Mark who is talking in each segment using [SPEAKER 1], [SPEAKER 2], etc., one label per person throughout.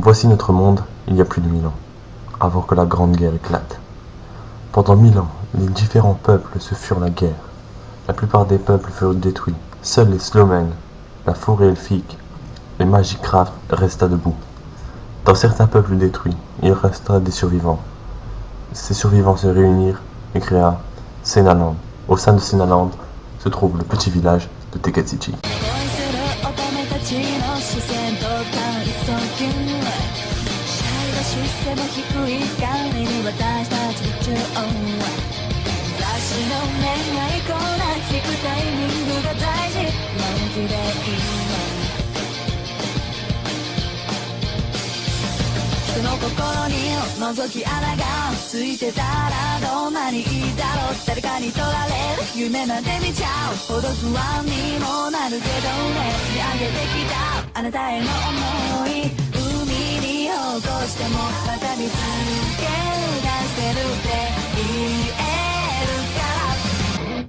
[SPEAKER 1] Voici notre monde il y a plus de 1000 ans, avant que la Grande Guerre éclate. Pendant 1000 ans, les différents peuples se furent la guerre. La plupart des peuples furent détruits. Seuls les Slomen, la forêt elfique, les Magicraft resta debout. Dans certains peuples détruits, il resta des survivants. Ces survivants se réunirent et créèrent Senaland. Au sein de Senaland se trouve le petit village de Teketsuchi.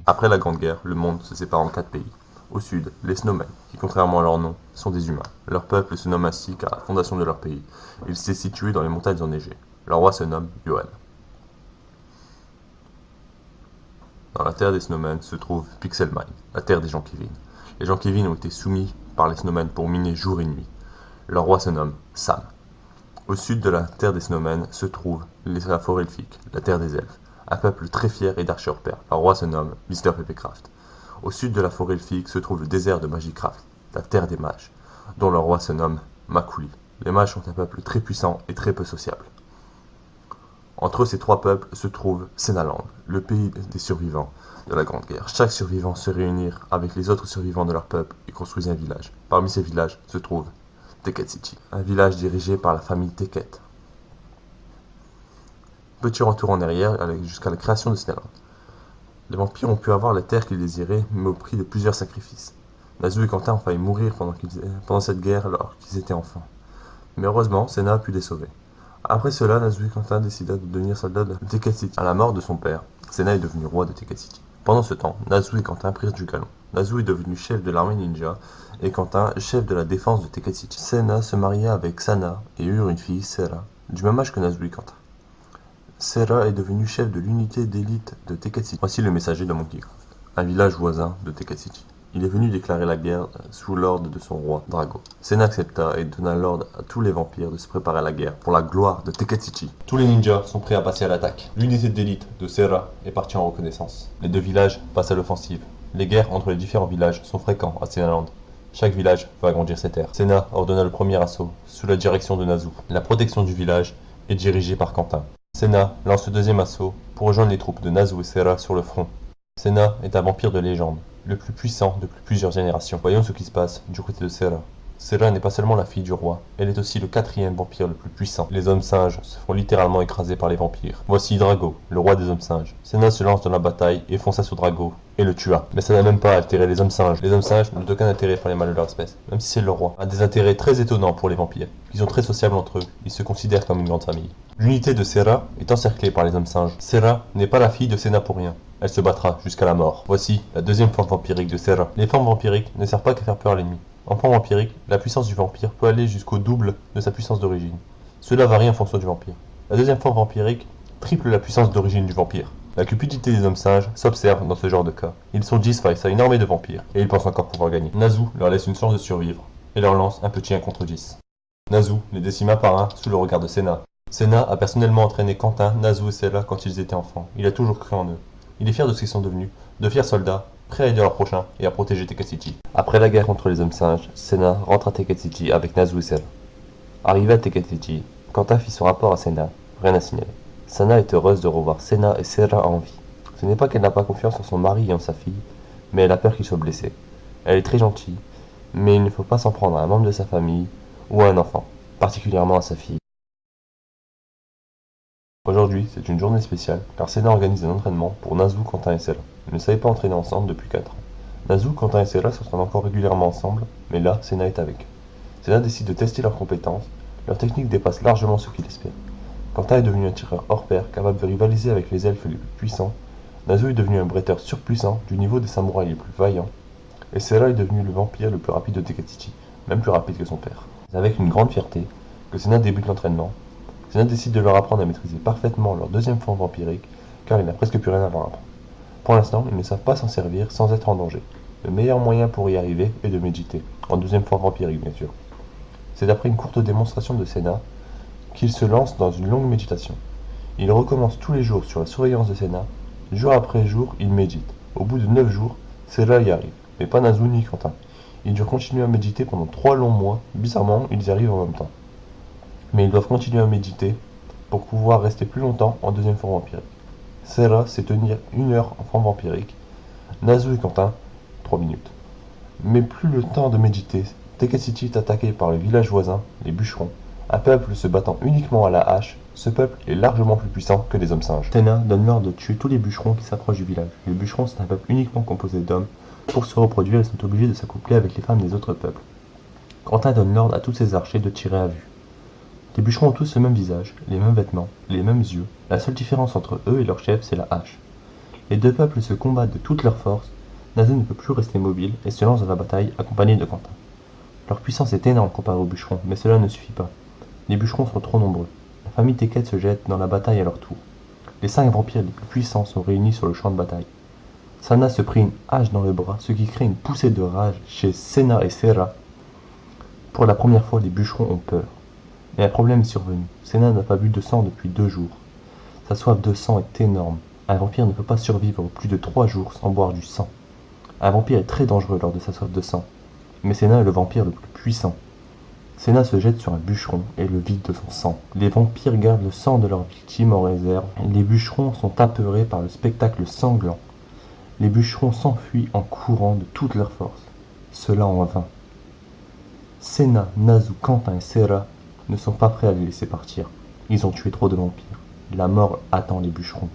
[SPEAKER 1] Après la Grande Guerre, le monde se sépare en 4 pays. Au sud, les Snowmen, qui contrairement à leur nom, sont des humains. Leur peuple se nomme ainsi qu'à la fondation de leur pays. Il s'est situé dans les montagnes enneigées. Leur roi se nomme Johan. Dans la terre des Snowmen se trouve Pixelmine, la terre des Gens-Kivin. Les Gens-Kivin ont été soumis par les Snowmen pour miner jour et nuit. Leur roi se nomme Sam. Au sud de la terre des Snowmen se trouve la forêt elfique, la terre des elfes. Un peuple très fier et d'archers hors pair. Leur roi se nomme Mr. Peppercraft. Au sud de la forêt elfique se trouve le désert de Magicraft, la terre des mages, dont leur roi se nomme Makuli. Les mages sont un peuple très puissant et très peu sociable. Entre ces trois peuples se trouve Senaland, le pays des survivants de la Grande Guerre. Chaque survivant se réunit avec les autres survivants de leur peuple et construisent un village. Parmi ces villages se trouve Teketsuchi, un village dirigé par la famille Teket. Petit retour en arrière jusqu'à la création de Senaland. Les vampires ont pu avoir la terre qu'ils désiraient, mais au prix de plusieurs sacrifices. Nazou et Quentin ont failli mourir pendant cette guerre alors qu'ils étaient enfants. Mais heureusement, Senna a pu les sauver. Après cela, Nazou et Quentin décidèrent de devenir soldats de Teketsuchi. À la mort de son père, Senna est devenu roi de Teketsuchi. Pendant ce temps, Nazou et Quentin prirent du galon. Nazou est devenu chef de l'armée ninja et Quentin chef de la défense de Teketsuchi. Senna se maria avec Sana et eurent une fille, Sera, du même âge que Nazou et Quentin. Sera est devenu chef de l'unité d'élite de Teketsuchi. Voici le messager de Monkeycraft, un village voisin de Teketsuchi. Il est venu déclarer la guerre sous l'ordre de son roi, Drago. Senna accepta et donna l'ordre à tous les vampires de se préparer à la guerre pour la gloire de Teketsuchi. Tous les ninjas sont prêts à passer à l'attaque. L'unité d'élite de Sera est partie en reconnaissance. Les deux villages passent à l'offensive. Les guerres entre les différents villages sont fréquents à Senaland. Chaque village veut agrandir ses terres. Senna ordonna le premier assaut sous la direction de Nazou. La protection du village est dirigée par Quentin. Senna lance le deuxième assaut pour rejoindre les troupes de Nazou et Sera sur le front. Senna est un vampire de légende, le plus puissant depuis plusieurs générations. Voyons ce qui se passe du côté de Sera. Sera n'est pas seulement la fille du roi, elle est aussi le quatrième vampire le plus puissant. Les hommes singes se font littéralement écraser par les vampires. Voici Drago, le roi des hommes singes. Senna se lance dans la bataille et fonça sur Drago et le tua. Mais ça n'a même pas altéré les hommes singes. Les hommes singes n'ont aucun intérêt pour les mâles de leur espèce, même si c'est leur roi. Un des intérêts très étonnants pour les vampires. Ils sont très sociables entre eux, ils se considèrent comme une grande famille. L'unité de Sera est encerclée par les hommes singes. Sera n'est pas la fille de Senna pour rien. Elle se battra jusqu'à la mort. Voici la deuxième forme vampirique de Sera. Les formes vampiriques ne servent pas qu'à faire peur à l'ennemi. En forme vampirique, la puissance du vampire peut aller jusqu'au double de sa puissance d'origine. Cela varie en fonction du vampire. La deuxième forme vampirique triple la puissance d'origine du vampire. La cupidité des hommes singes s'observe dans ce genre de cas. Ils sont 10 face à une armée de vampires, et ils pensent encore pouvoir gagner. Nazou leur laisse une chance de survivre, et leur lance un petit 1 contre 10. Nazou les décime un par un sous le regard de Senna. Senna a personnellement entraîné Quentin, Nazou et Sera quand ils étaient enfants. Il a toujours cru en eux. Il est fier de ce qu'ils sont devenus, de fiers soldats, prêts à aider leur prochain et à protéger Teketsuchi. Après la guerre contre les hommes singes, Senna rentre à Teketsuchi avec Nazou et Sera. Arrivé à Teketsuchi, Quentin fit son rapport à Senna, rien à signaler. Senna est heureuse de revoir Senna et Sera en vie. Ce n'est pas qu'elle n'a pas confiance en son mari et en sa fille, mais elle a peur qu'il soit blessé. Elle est très gentille, mais il ne faut pas s'en prendre à un membre de sa famille ou à un enfant, particulièrement à sa fille. Aujourd'hui, c'est une journée spéciale, car Senna organise un entraînement pour Nazou, Quentin et Sera. Ils ne savaient pas entraîner ensemble depuis 4 ans. Nazou, Quentin et Sera s'entraînent encore régulièrement ensemble, mais là, Senna est avec eux. Senna décide de tester leurs compétences, leur technique dépasse largement ce qu'il espère. Quentin est devenu un tireur hors pair, capable de rivaliser avec les elfes les plus puissants. Nazou est devenu un bretteur surpuissant, du niveau des samouraïs les plus vaillants. Et Sera est devenu le vampire le plus rapide de Teketsuchi, même plus rapide que son père. Avec une grande fierté, que Senna débute l'entraînement, Senna décide de leur apprendre à maîtriser parfaitement leur deuxième forme vampirique, car il n'a presque plus rien à leur apprendre. Pour l'instant, ils ne savent pas s'en servir sans être en danger. Le meilleur moyen pour y arriver est de méditer, en deuxième forme vampirique bien sûr. C'est d'après une courte démonstration de Senna qu'il se lance dans une longue méditation. Il recommence tous les jours sur la surveillance de Senna. Jour après jour, il médite. Au bout de 9 jours, Senna y arrive, mais pas Nazu ni Quentin. Ils durent continuer à méditer pendant 3 longs mois. Bizarrement, ils y arrivent en même temps. Mais ils doivent continuer à méditer pour pouvoir rester plus longtemps en deuxième forme vampirique. Serra sait tenir 1 heure en forme vampirique. Nazu et Quentin, 3 minutes. Mais plus le temps de méditer, Teketiti est attaqué par le village voisin, les bûcherons, un peuple se battant uniquement à la hache. Ce peuple est largement plus puissant que les hommes singes. Senna donne l'ordre de tuer tous les bûcherons qui s'approchent du village. Les bûcherons sont un peuple uniquement composé d'hommes. Pour se reproduire, ils sont obligés de s'accoupler avec les femmes des autres peuples. Quentin donne l'ordre à tous ses archers de tirer à vue. Les bûcherons ont tous le même visage, les mêmes vêtements, les mêmes yeux. La seule différence entre eux et leur chef, c'est la hache. Les deux peuples se combattent de toutes leurs forces. Nazu ne peut plus rester mobile et se lance dans la bataille accompagné de Quentin. Leur puissance est énorme comparée aux bûcherons, mais cela ne suffit pas. Les bûcherons sont trop nombreux. La famille Teket se jette dans la bataille à leur tour. Les 5 vampires les plus puissants sont réunis sur le champ de bataille. Senna se prit une hache dans le bras, ce qui crée une poussée de rage chez Senna et Serra. Pour la première fois, les bûcherons ont peur. Mais un problème est survenu. Senna n'a pas bu de sang depuis 2 jours. Sa soif de sang est énorme. Un vampire ne peut pas survivre plus de 3 jours sans boire du sang. Un vampire est très dangereux lors de sa soif de sang. Mais Senna est le vampire le plus puissant. Senna se jette sur un bûcheron et le vide de son sang. Les vampires gardent le sang de leurs victimes en réserve. Les bûcherons sont apeurés par le spectacle sanglant. Les bûcherons s'enfuient en courant de toutes leurs forces. Cela en vain. Senna, Nazu, Quentin et Serra ne sont pas prêts à les laisser partir. Ils ont tué trop de vampires. La mort attend les bûcherons.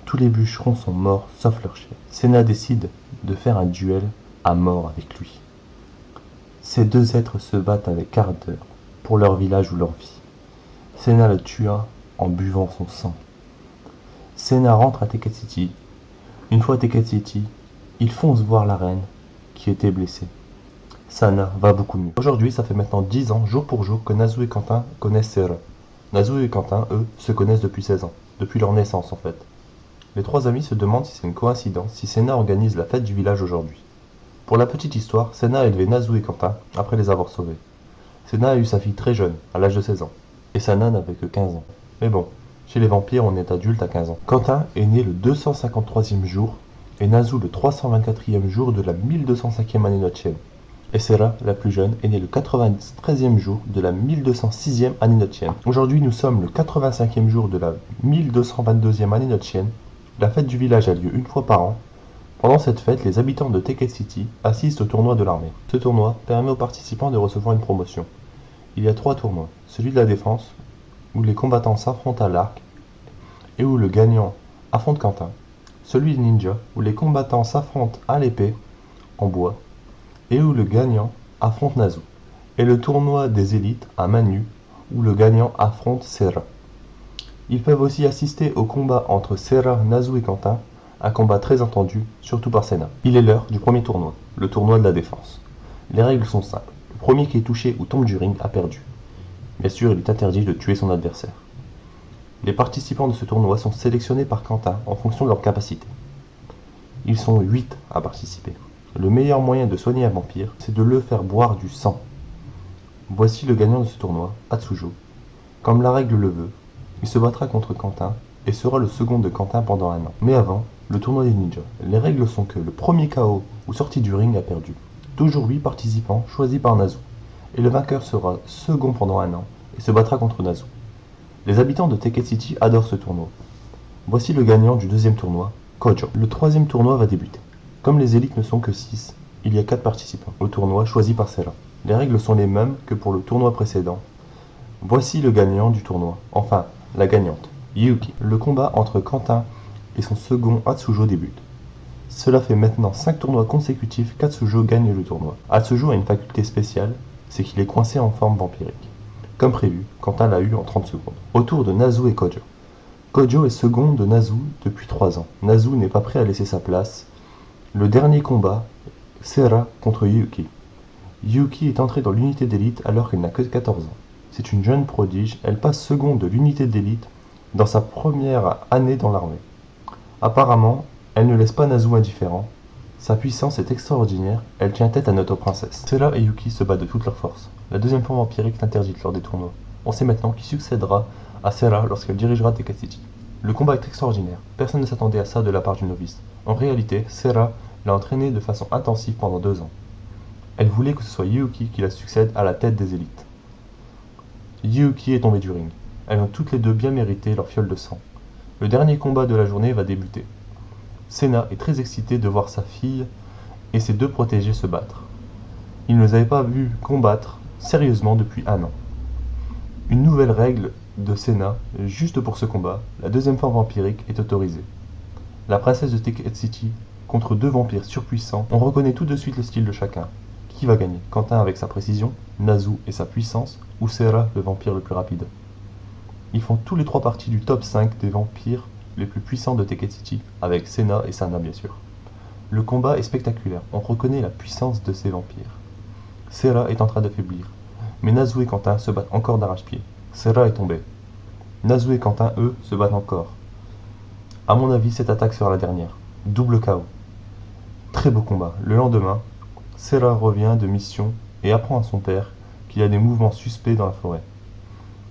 [SPEAKER 1] Tous les bûcherons sont morts sauf leur chef. Senna décide de faire un duel à mort avec lui. Ces deux êtres se battent avec ardeur pour leur village ou leur vie. Senna le tua en buvant son sang. Senna rentre à Teketiti. Une fois à Teketiti, il fonce voir la reine qui était blessée. Senna va beaucoup mieux. Aujourd'hui, ça fait maintenant 10 ans, jour pour jour, que Nazu et Quentin connaissent Serra. Nazu et Quentin, eux, se connaissent depuis 16 ans, depuis leur naissance en fait. Les 3 amis se demandent si c'est une coïncidence si Senna organise la fête du village aujourd'hui. Pour la petite histoire, Senna a élevé Nazu et Quentin après les avoir sauvés. Senna a eu sa fille très jeune, à l'âge de 16 ans, et Senna n'avait que 15 ans. Mais bon, chez les vampires, on est adulte à 15 ans. Quentin est né le 253e jour, et Nazu le 324e jour de la 1205e année notienne. Et Serra, la plus jeune, est née le 93e jour de la 1206e année notienne. Aujourd'hui, nous sommes le 85e jour de la 1222e année notienne. La fête du village a lieu une fois par an. Pendant cette fête, les habitants de Teketiti assistent au tournoi de l'armée. Ce tournoi permet aux participants de recevoir une promotion. Il y a 3 tournois. Celui de la défense, où les combattants s'affrontent à l'arc et où le gagnant affronte Quentin. Celui de ninja, où les combattants s'affrontent à l'épée en bois et où le gagnant affronte Nazu. Et le tournoi des élites à main nue, où le gagnant affronte Serra. Ils peuvent aussi assister au combat entre Serra, Nazu et Quentin, un combat très attendu, surtout par Senna. Il est l'heure du premier tournoi, le tournoi de la défense. Les règles sont simples. Le premier qui est touché ou tombe du ring a perdu. Bien sûr, il est interdit de tuer son adversaire. Les participants de ce tournoi sont sélectionnés par Quentin en fonction de leur capacité. Ils sont 8 à participer. Le meilleur moyen de soigner un vampire, c'est de le faire boire du sang. Voici le gagnant de ce tournoi, Atsujo. Comme la règle le veut, il se battra contre Quentin et sera le second de Quentin pendant 1 an. Mais avant, le tournoi des ninjas. Les règles sont que le premier KO ou sorti du ring a perdu. Toujours 8 participants choisis par Nazu. Et le vainqueur sera second pendant 1 an et se battra contre Nazu. Les habitants de Teketiti adorent ce tournoi. Voici le gagnant du deuxième tournoi, Kojo. Le troisième tournoi va débuter. Comme les élites ne sont que 6, il y a 4 participants au tournoi choisi par Serra. Les règles sont les mêmes que pour le tournoi précédent. Voici le gagnant du tournoi, enfin la gagnante, Yuki. Le combat entre Quentin et son second Atsujo débute. Cela fait maintenant 5 tournois consécutifs qu'Atsujo gagne le tournoi. Atsujo a une faculté spéciale, c'est qu'il est coincé en forme vampirique. Comme prévu, Quentin l'a eu en 30 secondes. Au tour de Nazu et Kojo. Kojo est second de Nazu depuis 3 ans. Nazu n'est pas prêt à laisser sa place. Le dernier combat, Serra contre Yuki. Yuki est entré dans l'unité d'élite alors qu'elle n'a que 14 ans. C'est une jeune prodige, elle passe seconde de l'unité d'élite dans sa première année dans l'armée. Apparemment, elle ne laisse pas Nazu indifférent. Sa puissance est extraordinaire, elle tient tête à notre princesse. Sera et Yuki se battent de toute leur force. La deuxième forme vampirique est interdite lors des tournois. On sait maintenant qui succédera à Sera lorsqu'elle dirigera Tekatsuchi. Le combat est extraordinaire, personne ne s'attendait à ça de la part d'une novice. En réalité, Sera l'a entraînée de façon intensive pendant 2 ans. Elle voulait que ce soit Yuki qui la succède à la tête des élites. Yuki est tombée du ring. Elles ont toutes les deux bien mérité leur fiole de sang. Le dernier combat de la journée va débuter. Sena est très excitée de voir sa fille et ses 2 protégés se battre. Ils ne les avaient pas vus combattre sérieusement depuis 1 an. Une nouvelle règle de Sena, juste pour ce combat, la deuxième forme vampirique est autorisée. La princesse de Tekatsuchi contre 2 vampires surpuissants, on reconnaît tout de suite le style de chacun. Qui va gagner? Quentin avec sa précision, Nazu et sa puissance, ou Sera, le vampire le plus rapide? Ils font tous les 3 parties du top 5 des vampires les plus puissants de Tekatsuchi, avec Sena et Sana bien sûr. Le combat est spectaculaire, on reconnaît la puissance de ces vampires. Sera est en train d'affaiblir, mais Nazu et Quentin se battent encore d'arrache-pied. Sera est tombé. Nazu et Quentin, eux, se battent encore. A mon avis, cette attaque sera la dernière. Double KO. Très beau combat. Le lendemain, Sera revient de mission et apprend à son père qu'il y a des mouvements suspects dans la forêt.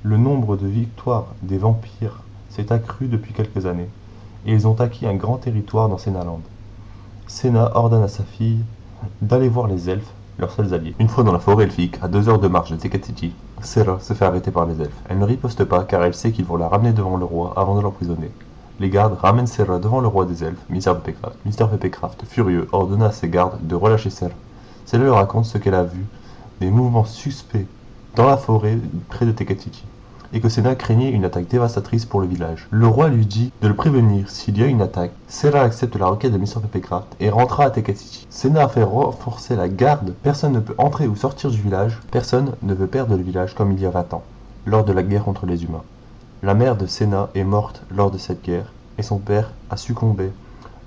[SPEAKER 1] Le nombre de victoires des vampires s'est accru depuis quelques années, et ils ont acquis un grand territoire dans Senaland. Sena ordonne à sa fille d'aller voir les elfes, leurs seuls alliés. Une fois dans la forêt elfique, à 2 heures de marche de Tekatsuchi, Sera se fait arrêter par les elfes. Elle ne riposte pas car elle sait qu'ils vont la ramener devant le roi avant de l'emprisonner. Les gardes ramènent Sera devant le roi des elfes, Mr. Peppercraft. Mr. Peppercraft, furieux, ordonna à ses gardes de relâcher Sera. Sera leur raconte ce qu'elle a vu, des mouvements suspects dans la forêt près de Tekatsuchi, et que Sena craignait une attaque dévastatrice pour le village. Le roi lui dit de le prévenir s'il y a une attaque. Sera accepte la requête de Mr. Peppercraft et rentra à Tekatsuchi. Sena a fait renforcer la garde. Personne ne peut entrer ou sortir du village. Personne ne veut perdre le village comme il y a 20 ans, lors de la guerre contre les humains. La mère de Sena est morte lors de cette guerre, et son père a succombé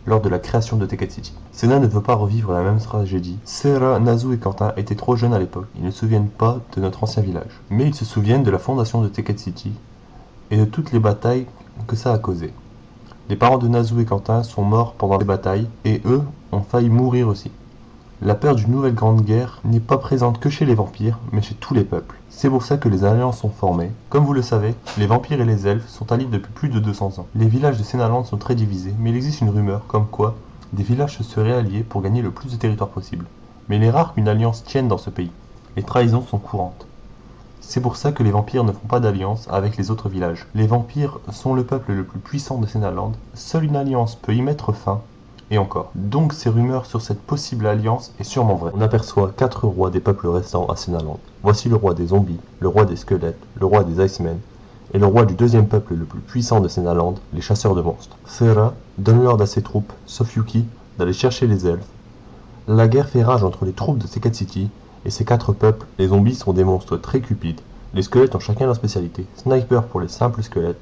[SPEAKER 1] lors de la création de Tekatsuchi. Sena ne veut pas revivre la même tragédie. Sera, Nazu et Quentin étaient trop jeunes à l'époque. Ils ne se souviennent pas de notre ancien village. Mais ils se souviennent de la fondation de Tekatsuchi et de toutes les batailles que ça a causées. Les parents de Nazu et Quentin sont morts pendant les batailles et eux ont failli mourir aussi. La peur d'une nouvelle grande guerre n'est pas présente que chez les vampires, mais chez tous les peuples. C'est pour ça que les alliances sont formées. Comme vous le savez, les vampires et les elfes sont alliés depuis plus de 200 ans. Les villages de Senaland sont très divisés, mais il existe une rumeur comme quoi des villages se seraient alliés pour gagner le plus de territoire possible. Mais il est rare qu'une alliance tienne dans ce pays. Les trahisons sont courantes. C'est pour ça que les vampires ne font pas d'alliance avec les autres villages. Les vampires sont le peuple le plus puissant de Senaland. Seule une alliance peut y mettre fin. Et encore. Donc ces rumeurs sur cette possible alliance est sûrement vraie. On aperçoit 4 rois des peuples restants à Senaland. Voici le roi des zombies, le roi des squelettes, le roi des Icemen, et le roi du deuxième peuple le plus puissant de Senaland, les chasseurs de monstres. Sera donne l'ordre à ses troupes, sauf Yuki, d'aller chercher les elfes. La guerre fait rage entre les troupes de Tekatsuchi et ces 4 peuples. Les zombies sont des monstres très cupides. Les squelettes ont chacun leur spécialité. Sniper pour les simples squelettes,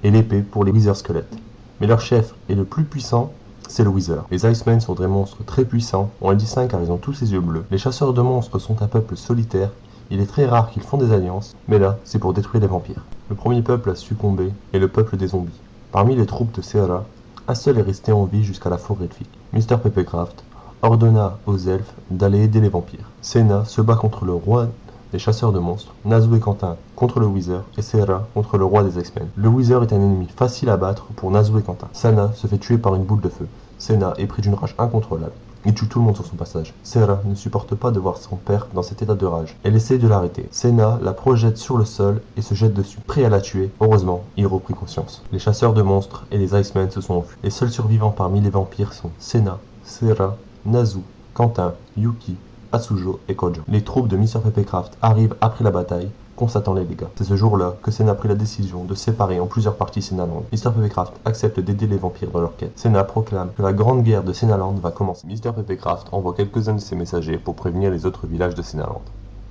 [SPEAKER 1] et l'épée pour les wizard squelettes. Mais leur chef est le plus puissant, c'est le Wizard. Les Icemen sont des monstres très puissants, on les distingue car ils ont tous les yeux bleus. Les chasseurs de monstres sont un peuple solitaire, il est très rare qu'ils font des alliances, mais là, c'est pour détruire les vampires. Le premier peuple à succomber est le peuple des zombies. Parmi les troupes de Sera, un seul est resté en vie jusqu'à la forêt elfique. Mr. Peppercraft ordonna aux elfes d'aller aider les vampires. Sena se bat contre le roi des chasseurs de monstres, Nazu et Quentin contre le Wizard et Sera contre le roi des X-Men. Le Wizard est un ennemi facile à battre pour Nazu et Quentin. Sana se fait tuer par une boule de feu. Sena est pris d'une rage incontrôlable. Il tue tout le monde sur son passage. Sera ne supporte pas de voir son père dans cet état de rage. Elle essaie de l'arrêter. Sena la projette sur le sol et se jette dessus, prêt à la tuer. Heureusement, il reprit conscience. Les chasseurs de monstres et les Icemen se sont enfuis. Les seuls survivants parmi les vampires sont Sena, Sera, Nazu, Quentin, Yuki, Atsujo et Kojo. Les troupes de Mr. Peppercraft arrivent après la bataille, constatant les dégâts. C'est ce jour-là que Sena prit la décision de séparer en plusieurs parties Senaland. Mr. Peppercraft accepte d'aider les vampires dans leur quête. Sena proclame que la grande guerre de Senaland va commencer. Mr. Peppercraft envoie quelques-uns de ses messagers pour prévenir les autres villages de Senaland.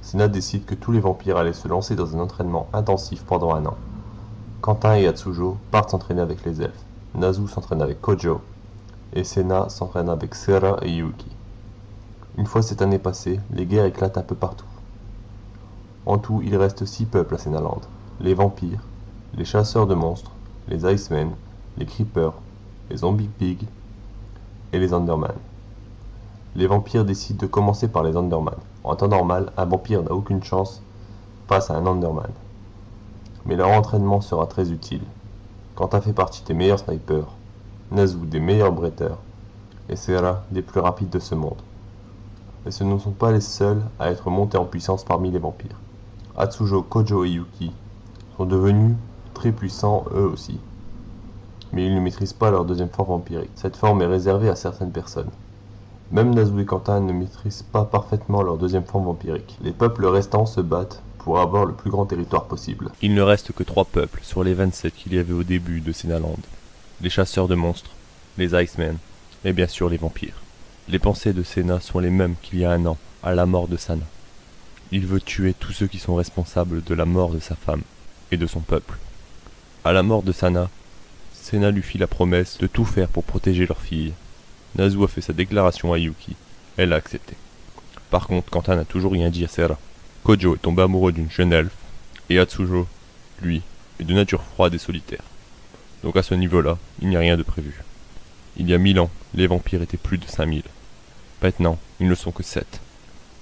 [SPEAKER 1] Sena décide que tous les vampires allaient se lancer dans un entraînement intensif pendant 1 an. Quentin et Atsujo partent s'entraîner avec les elfes. Nazu s'entraîne avec Kojo. Et Sena s'entraîne avec Sera et Yuki. Une fois cette année passée, les guerres éclatent un peu partout. En tout, il reste 6 peuples à Senaland. Les vampires, les chasseurs de monstres, les Icemen, les Creepers, les Zombie Pigs et les Underman. Les vampires décident de commencer par les Underman. En temps normal, un vampire n'a aucune chance face à un Underman. Mais leur entraînement sera très utile. Quentin fait partie des meilleurs snipers, Nazu des meilleurs bretteurs, et Serra des plus rapides de ce monde. Mais ce ne sont pas les seuls à être montés en puissance parmi les vampires. Atsujo, Kojo et Yuki sont devenus très puissants eux aussi. Mais ils ne maîtrisent pas leur deuxième forme vampirique. Cette forme est réservée à certaines personnes. Même Nazu et Quentin ne maîtrisent pas parfaitement leur deuxième forme vampirique. Les peuples restants se battent pour avoir le plus grand territoire possible.
[SPEAKER 2] Il ne reste que 3 peuples sur les 27 qu'il y avait au début de Senaland. Les chasseurs de monstres, les Icemen, et bien sûr les vampires. Les pensées de Sena sont les mêmes qu'il y a un an, à la mort de Sana. Il veut tuer tous ceux qui sont responsables de la mort de sa femme et de son peuple. À la mort de Sana, Sena lui fit la promesse de tout faire pour protéger leur fille. Nazu a fait sa déclaration à Yuki. Elle a accepté. Par contre, Quentin n'a toujours rien dit à Serra. Kojo est tombé amoureux d'une jeune elfe, et Atsujo, lui, est de nature froide et solitaire. Donc à ce niveau-là, il n'y a rien de prévu. Il y a 1000 ans, les vampires étaient plus de 5000. Maintenant, ils ne sont que 7.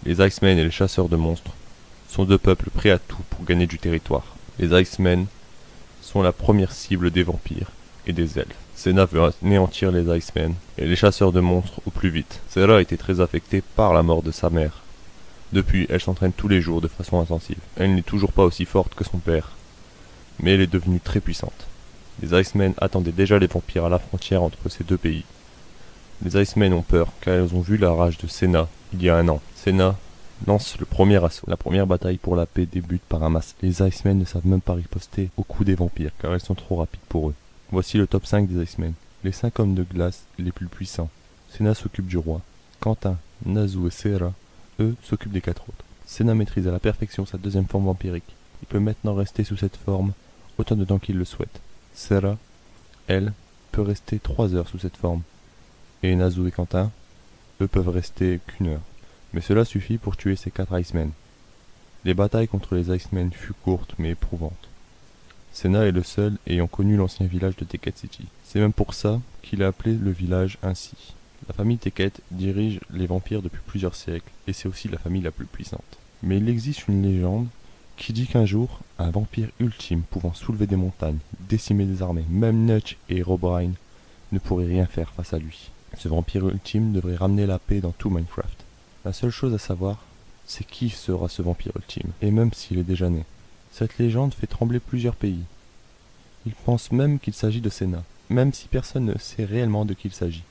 [SPEAKER 2] Les Icemen et les chasseurs de monstres sont 2 peuples prêts à tout pour gagner du territoire. Les Icemen sont la première cible des vampires et des elfes. Sena veut anéantir les Icemen et les chasseurs de monstres au plus vite. Serra a été très affectée par la mort de sa mère. Depuis, elle s'entraîne tous les jours de façon intensive. Elle n'est toujours pas aussi forte que son père, mais elle est devenue très puissante. Les Icemen attendaient déjà les vampires à la frontière entre ces 2 pays. Les Icemen ont peur car ils ont vu la rage de Sena il y a un an. Sena lance le premier assaut. La première bataille pour la paix débute par un masque. Les Icemen ne savent même pas riposter au coup des vampires car ils sont trop rapides pour eux. Voici le top 5 des Icemen. Les 5 hommes de glace les plus puissants. Sena s'occupe du roi. Quentin, Nazu et Serra, eux, s'occupent des 4 autres. Sena maîtrise à la perfection sa deuxième forme vampirique. Il peut maintenant rester sous cette forme autant de temps qu'il le souhaite. Serra, elle, peut rester 3 heures sous cette forme. Et Nazu et Quentin, eux, peuvent rester qu'1 heure. Mais cela suffit pour tuer ces 4 Icemen. Les batailles contre les Icemen furent courtes mais éprouvantes. Sena est le seul ayant connu l'ancien village de Teket City. C'est même pour ça qu'il a appelé le village ainsi. La famille Teket dirige les vampires depuis plusieurs siècles, et c'est aussi la famille la plus puissante. Mais il existe une légende qui dit qu'un jour, un vampire ultime pouvant soulever des montagnes, décimer des armées, même Nutch et Herobrine ne pourraient rien faire face à lui. Ce vampire ultime devrait ramener la paix dans tout Minecraft. La seule chose à savoir, c'est qui sera ce vampire ultime, et même s'il est déjà né. Cette légende fait trembler plusieurs pays. Ils pensent même qu'il s'agit de Sena, même si personne ne sait réellement de qui il s'agit.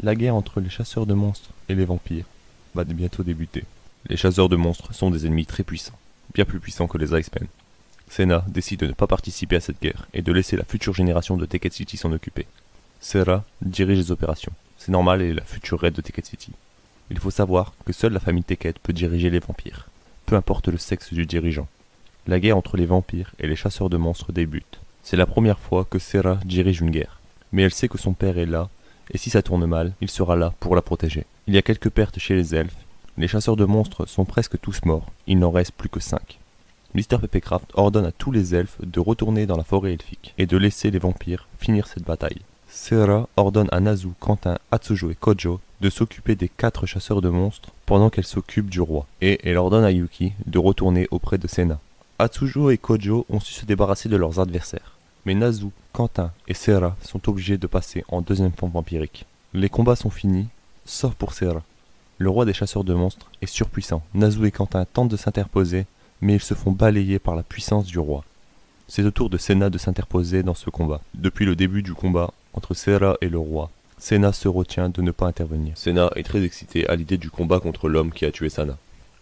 [SPEAKER 2] La guerre entre les chasseurs de monstres et les vampires va bientôt débuter. Les chasseurs de monstres sont des ennemis très puissants, bien plus puissants que les Icemen. Sena décide de ne pas participer à cette guerre et de laisser la future génération de Teket City s'en occuper. Serra dirige les opérations. C'est normal, elle est la future reine de Teket City. Il faut savoir que seule la famille Teket peut diriger les vampires, peu importe le sexe du dirigeant. La guerre entre les vampires et les chasseurs de monstres débute. C'est la première fois que Serra dirige une guerre, mais elle sait que son père est là, et si ça tourne mal, il sera là pour la protéger. Il y a quelques pertes chez les elfes. Les chasseurs de monstres sont presque tous morts, il n'en reste plus que 5. Mr. Peppercraft ordonne à tous les elfes de retourner dans la forêt elfique, et de laisser les vampires finir cette bataille. Serra ordonne à Nazu, Quentin, Atsujo et Kojo de s'occuper des 4 chasseurs de monstres pendant qu'elle s'occupe du roi, et elle ordonne à Yuki de retourner auprès de Sena. Atsujo et Kojo ont su se débarrasser de leurs adversaires, mais Nazu, Quentin et Serra sont obligés de passer en deuxième forme vampirique. Les combats sont finis, sauf pour Serra. Le roi des chasseurs de monstres est surpuissant. Nazu et Quentin tentent de s'interposer, mais ils se font balayer par la puissance du roi. C'est au tour de Sena de s'interposer dans ce combat. Depuis le début du combat entre Serra et le roi, Sena se retient de ne pas intervenir. Sena est très excité à l'idée du combat contre l'homme qui a tué Sana.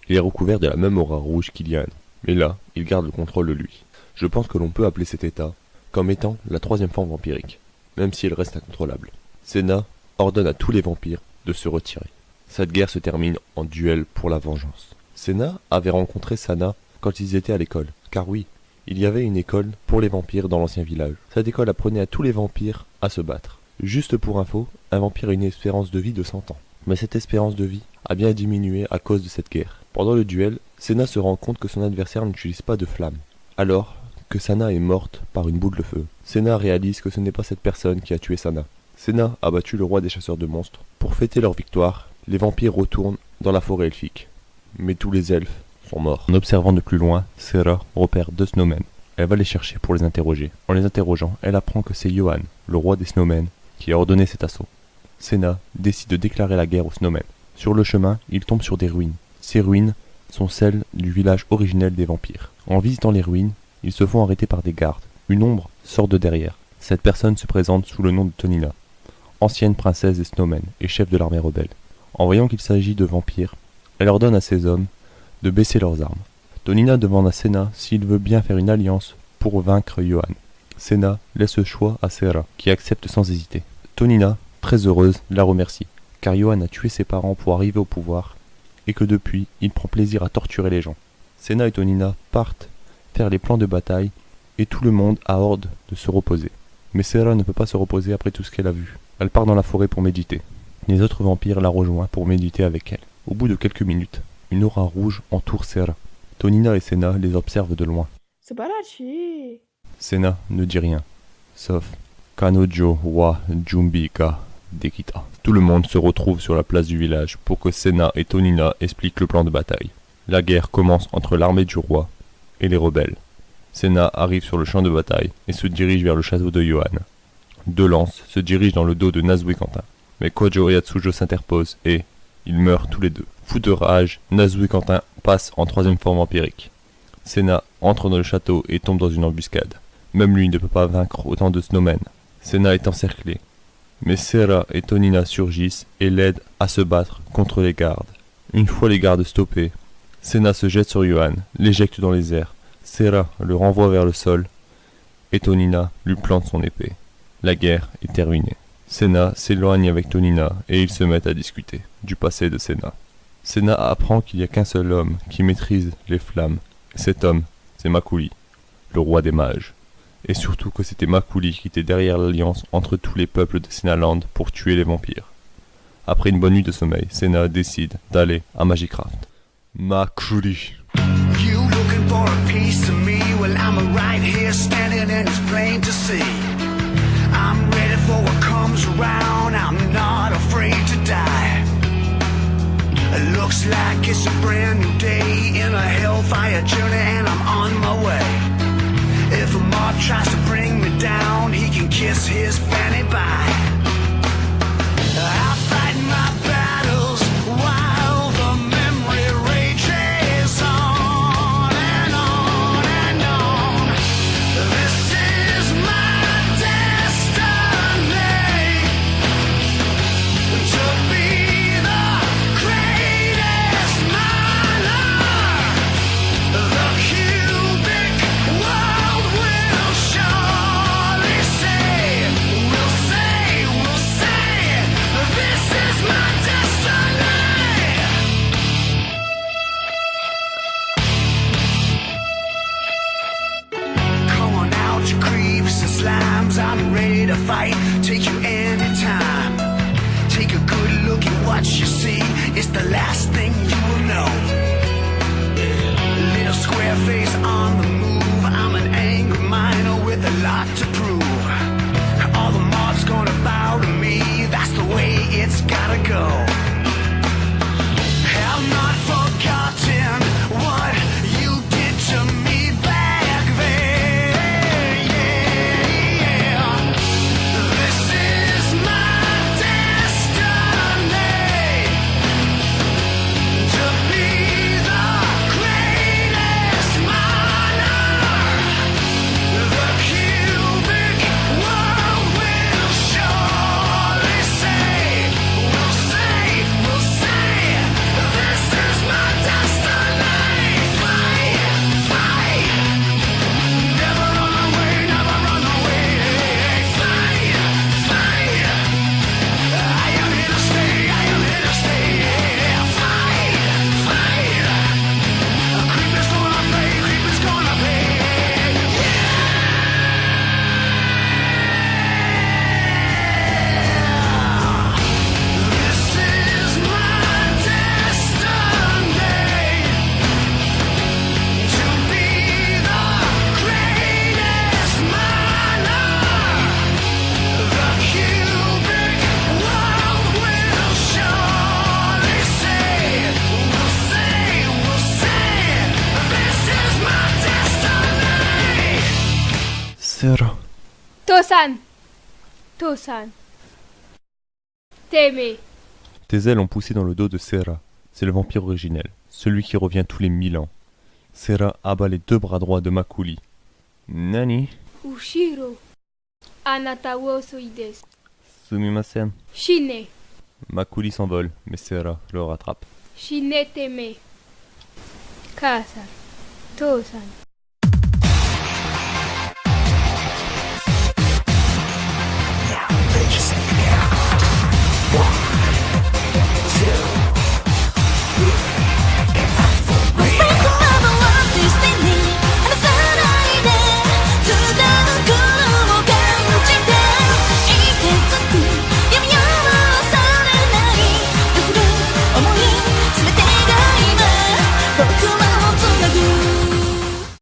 [SPEAKER 2] Il est recouvert de la même aura rouge qu'il y a un an. Mais là, il garde le contrôle de lui. Je pense que l'on peut appeler cet état comme étant la 3e forme vampirique, même si elle reste incontrôlable. Sena ordonne à tous les vampires de se retirer. Cette guerre se termine en duel pour la vengeance. Sena avait rencontré Sana quand ils étaient à l'école, car oui, il y avait une école pour les vampires dans l'ancien village. Cette école apprenait à tous les vampires à se battre. Juste pour info, un vampire a une espérance de vie de 100 ans. Mais cette espérance de vie a bien diminué à cause de cette guerre. Pendant le duel, Senna se rend compte que son adversaire n'utilise pas de flamme, alors que Sana est morte par une boule de feu. Senna réalise que ce n'est pas cette personne qui a tué Sana. Senna a battu le roi des chasseurs de monstres. Pour fêter leur victoire, les vampires retournent dans la forêt elfique. Mais tous les elfes sont morts. En observant de plus loin, Sera repère 2 snowmen. Elle va les chercher pour les interroger. En les interrogeant, elle apprend que c'est Johan, le roi des snowmen, qui a ordonné cet assaut. Senna décide de déclarer la guerre aux snowmen. Sur le chemin, il tombe sur des ruines. Ces ruines sont celles du village originel des vampires. En visitant les ruines, ils se font arrêter par des gardes. Une ombre sort de derrière. Cette personne se présente sous le nom de Tonina, ancienne princesse des snowmen et chef de l'armée rebelle. En voyant qu'il s'agit de vampires, elle ordonne à ses hommes de baisser leurs armes. Tonina demande à Senna s'il veut bien faire une alliance pour vaincre Johan. Senna laisse le choix à Sera, qui accepte sans hésiter. Tonina, très heureuse, la remercie, car Johan a tué ses parents pour arriver au pouvoir, et que depuis, il prend plaisir à torturer les gens. Senna et Tonina partent faire les plans de bataille, et tout le monde a ordre de se reposer. Mais Sera ne peut pas se reposer après tout ce qu'elle a vu. Elle part dans la forêt pour méditer. Les autres vampires la rejoignent pour méditer avec elle. Au bout de quelques minutes, une aura rouge entoure Sera. Tonina et Senna les observent de loin.
[SPEAKER 3] Subarachi.
[SPEAKER 2] Senna ne dit rien, sauf Kanojo wa Jumbika Dekita. Tout le monde se retrouve sur la place du village pour que Senna et Tonina expliquent le plan de bataille. La guerre commence entre l'armée du roi et les rebelles. Senna arrive sur le champ de bataille et se dirige vers le château de Johan. 2 lances se dirigent dans le dos de Nazue Quentin. Mais Kojo et Atsujo s'interposent et ils meurent tous les deux. Fou de rage, Nazue Quentin passe en 3e forme vampirique. Senna entre dans le château et tombe dans une embuscade. Même lui ne peut pas vaincre autant de snowmen. Senna est encerclé. Mais Sera et Tonina surgissent et l'aident à se battre contre les gardes. Une fois les gardes stoppés, Senna se jette sur Johan, l'éjecte dans les airs. Sera le renvoie vers le sol et Tonina lui plante son épée. La guerre est terminée. Senna s'éloigne avec Tonina et ils se mettent à discuter du passé de Senna. Senna apprend qu'il n'y a qu'un seul homme qui maîtrise les flammes. Cet homme, c'est Makuli, le roi des mages. Et surtout que c'était Makuli qui était derrière l'alliance entre tous les peuples de Sennaland pour tuer les vampires. Après une bonne nuit de sommeil, Senna décide d'aller à Magicraft. Makuli.
[SPEAKER 4] You looking for a piece of me? Well, I'm right here standing and it's plain to see. I'm ready for what comes around. I'm not afraid to die. It looks like it's a brand new day in a hellfire journey and I'm on my way. If a mob tries to bring me down, he can kiss his fanny bye. I'll fight my battles while the memory rages on and on and on. This is my destiny to be the greatest miner. The cubic world will surely say, this is my destiny. Come on out, you creeps and slimes, I'm ready to fight, take you anytime. Take a good look at what you see, it's the last thing you will know. Little square face on the move, I'm an angry miner with a lot to prove. All the mob's gonna bow to me, that's the way it's gotta go. Have not forgotten what you did to me back then. Yeah. This is my destiny to be the greatest miner.
[SPEAKER 2] Sera.
[SPEAKER 3] Tosan. Tosan. Teme.
[SPEAKER 2] Tes ailes ont poussé dans le dos de Sera. C'est le vampire originel, celui qui revient tous les 1000 ans. Sera abat les 2 bras droits de Makuli. Nani?
[SPEAKER 3] Ushiro. Anata wo osoi desu.
[SPEAKER 2] Sumimasen.
[SPEAKER 3] Shine.
[SPEAKER 2] Makuli s'envole, mais Sera le rattrape.
[SPEAKER 3] Shine teme. Kasan. Tosan.